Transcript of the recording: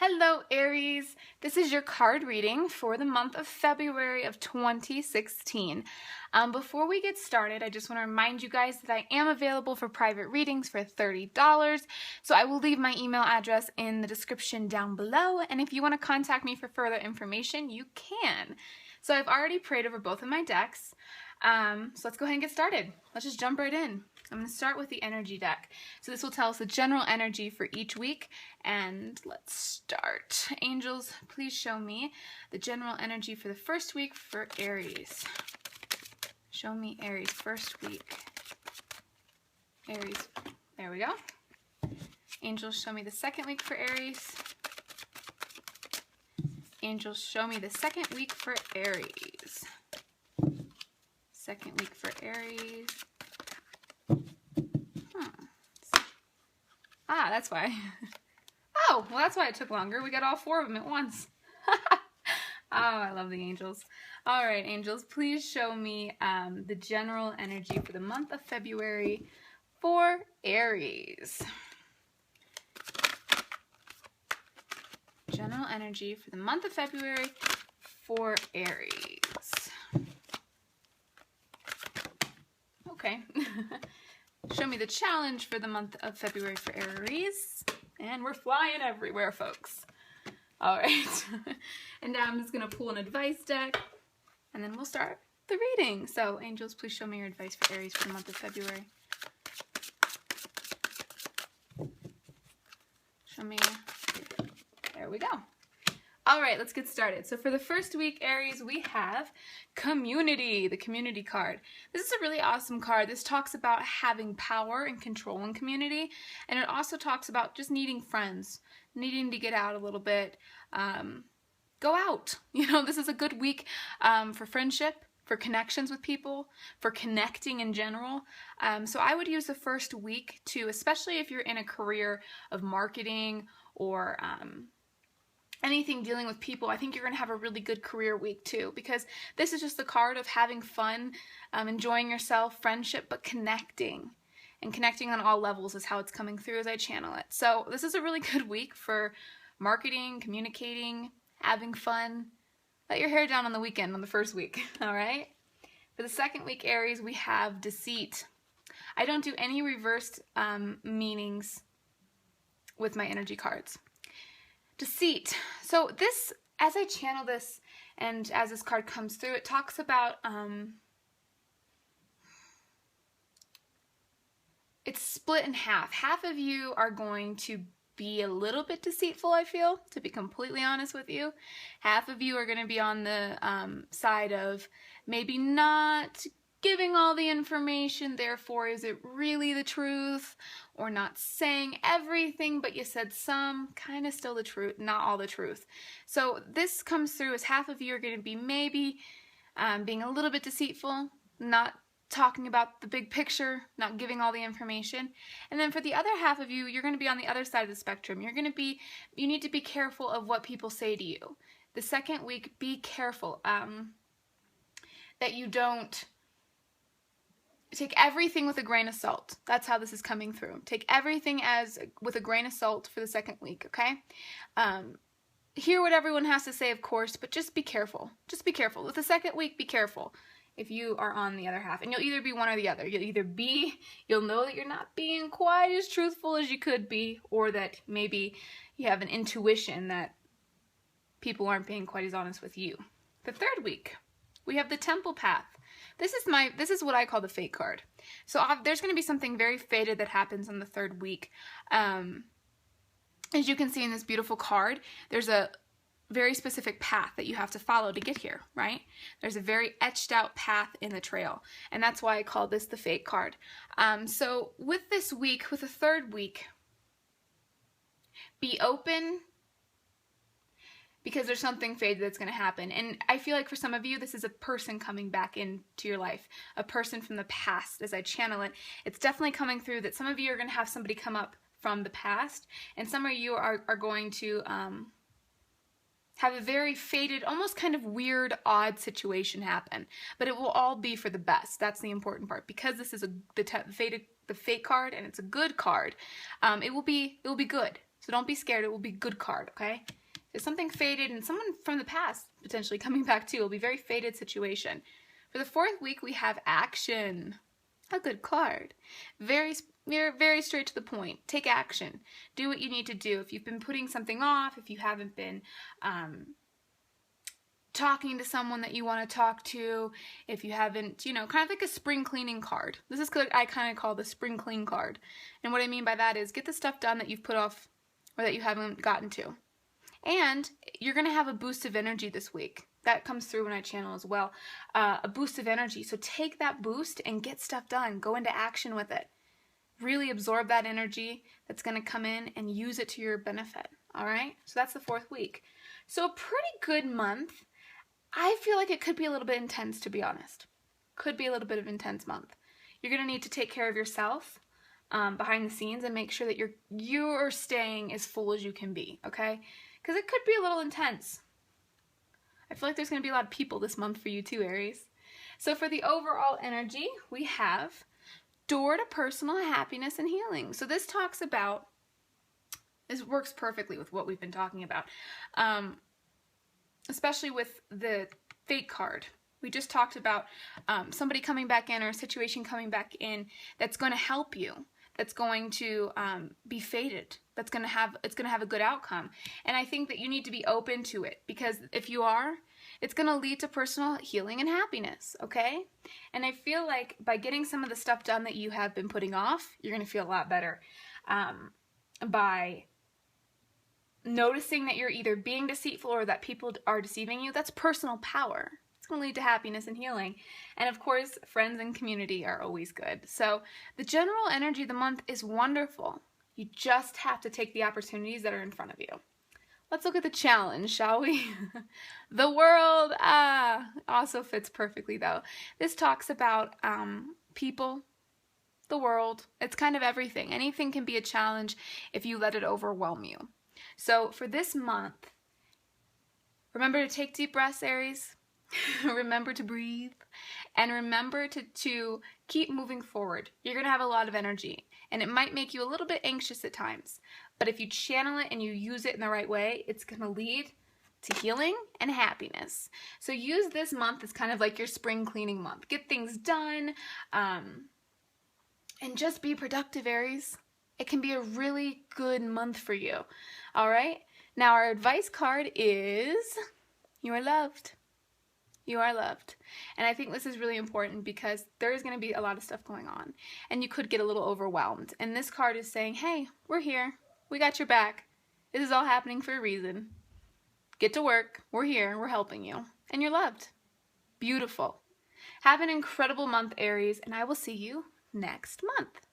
Hello Aries, this is your card reading for the month of February of 2016. Before we get started, I just want to remind you guys that I am available for private readings for $30. So I will leave my email address in the description down below, and if you want to contact me for further information, you can. So I've already prayed over both of my decks, so let's go ahead and get started. Let's just jump right in. I'm going to start with the energy deck. So this will tell us the general energy for each week. And let's start. Angels, please show me the general energy for the first week for Aries. Show me Aries first week. Aries. There we go. Angels, show me the second week for Aries. Angels, show me the second week for Aries. Second week for Aries. Ah, that's why. Oh, well, that's why it took longer. We got all four of them at once. Oh, I love the angels. All right, angels, please show me the general energy for the month of February for Aries. General energy for the month of February for Aries. Okay. Show me the challenge for the month of February for Aries. And we're flying everywhere, folks. All right. And now I'm just going to pull an advice deck, and then we'll start the reading. So, angels, please show me your advice for Aries for the month of February. Show me. There we go. All right, let's get started. So for the first week, Aries, we have Community, the Community card. This is a really awesome card. This talks about having power and control in community, and it also talks about just needing friends, needing to get out a little bit, go out. You know, this is a good week for friendship, for connections with people, for connecting in general. So I would use the first week to, especially if you're in a career of marketing or anything dealing with people, I think you're going to have a really good career week too, because this is just the card of having fun, enjoying yourself, friendship, but connecting. And connecting on all levels is how it's coming through as I channel it. So this is a really good week for marketing, communicating, having fun. Let your hair down on the weekend on the first week, all right? For the second week, Aries, we have Deceit. I don't do any reversed meanings with my energy cards. Deceit. So this, as I channel this and as this card comes through, it talks about, it's split in half. Half of you are going to be a little bit deceitful, I feel, to be completely honest with you. Half of you are going to be on the side of maybe not giving all the information, therefore is it really the truth, or not saying everything but you said some, kind of still the truth, not all the truth. So this comes through as half of you are going to be maybe being a little bit deceitful, not talking about the big picture, not giving all the information. And then for the other half of you, you're going to be on the other side of the spectrum. You need to be careful of what people say to you. The second week, be careful that you don't take everything with a grain of salt. That's how this is coming through. Take everything with a grain of salt for the second week, okay? Hear what everyone has to say, of course, but just be careful. Just be careful. With the second week, be careful if you are on the other half. And you'll either be one or the other. You'll know that you're not being quite as truthful as you could be, or that maybe you have an intuition that people aren't being quite as honest with you. The third week, we have the Temple Path. This is what I call the fate card. So there's going to be something very fated that happens on the third week. As you can see in this beautiful card, there's a very specific path that you have to follow to get here, right? There's a very etched out path in the trail, and that's why I call this the fate card. So with this week, with the third week, be open, because there's something fated that's going to happen. And I feel like for some of you, this is a person coming back into your life, a person from the past. As I channel it, it's definitely coming through that some of you are going to have somebody come up from the past, and some of you are going to have a very fated, almost kind of weird, odd situation happen. But it will all be for the best. That's the important part, because this is the fate card, and it's a good card. It will be good. So So don't be scared. It will be a good card, okay? There's something fated and someone from the past potentially coming back too. It'll be a very fated situation. For the 4th week, we have action. A good card. Very straight to the point. Take action. Do what you need to do. If you've been putting something off, if you haven't been talking to someone that you want to talk to, if you haven't, you know, kind of like a spring cleaning card. This is what I kind of call the spring clean card. And what I mean by that is get the stuff done that you've put off or that you haven't gotten to. And you're going to have a boost of energy this week. That comes through when I channel as well. A boost of energy. So take that boost and get stuff done. Go into action with it. Really absorb that energy that's going to come in and use it to your benefit. All right? So that's the 4th week. So a pretty good month. I feel like it could be a little bit intense, to be honest. Could be a little bit of intense month. You're going to need to take care of yourself behind the scenes and make sure that you're staying as full as you can be, okay? Because it could be a little intense. I feel like there's going to be a lot of people this month for you too, Aries. So for the overall energy, we have door to personal happiness and healing. So this talks about, this works perfectly with what we've been talking about, especially with the fate card. We just talked about somebody coming back in or a situation coming back in that's going to help you, that's going to be fated, it's going to have a good outcome. And I think that you need to be open to it, because if you are, it's going to lead to personal healing and happiness, okay? And I feel like by getting some of the stuff done that you have been putting off, you're going to feel a lot better by noticing that you're either being deceitful or that people are deceiving you. That's personal power. It's going to lead to happiness and healing. And of course, friends and community are always good. So the general energy of the month is wonderful. You just have to take the opportunities that are in front of you. Let's look at the challenge, shall we? The world also fits perfectly though. This talks about people, the world. It's kind of everything. Anything can be a challenge if you let it overwhelm you. So for this month, remember to take deep breaths, Aries. Remember to breathe. And remember to keep moving forward. You're going to have a lot of energy. And it might make you a little bit anxious at times. But if you channel it and you use it in the right way, it's going to lead to healing and happiness. So use this month as kind of like your spring cleaning month. Get things done. And just be productive, Aries. It can be a really good month for you. All right? Now our advice card is, you are loved. You are loved. And I think this is really important because there is going to be a lot of stuff going on. And you could get a little overwhelmed. And this card is saying, hey, we're here. We got your back. This is all happening for a reason. Get to work. We're here. We're helping you. And you're loved. Beautiful. Have an incredible month, Aries. And I will see you next month.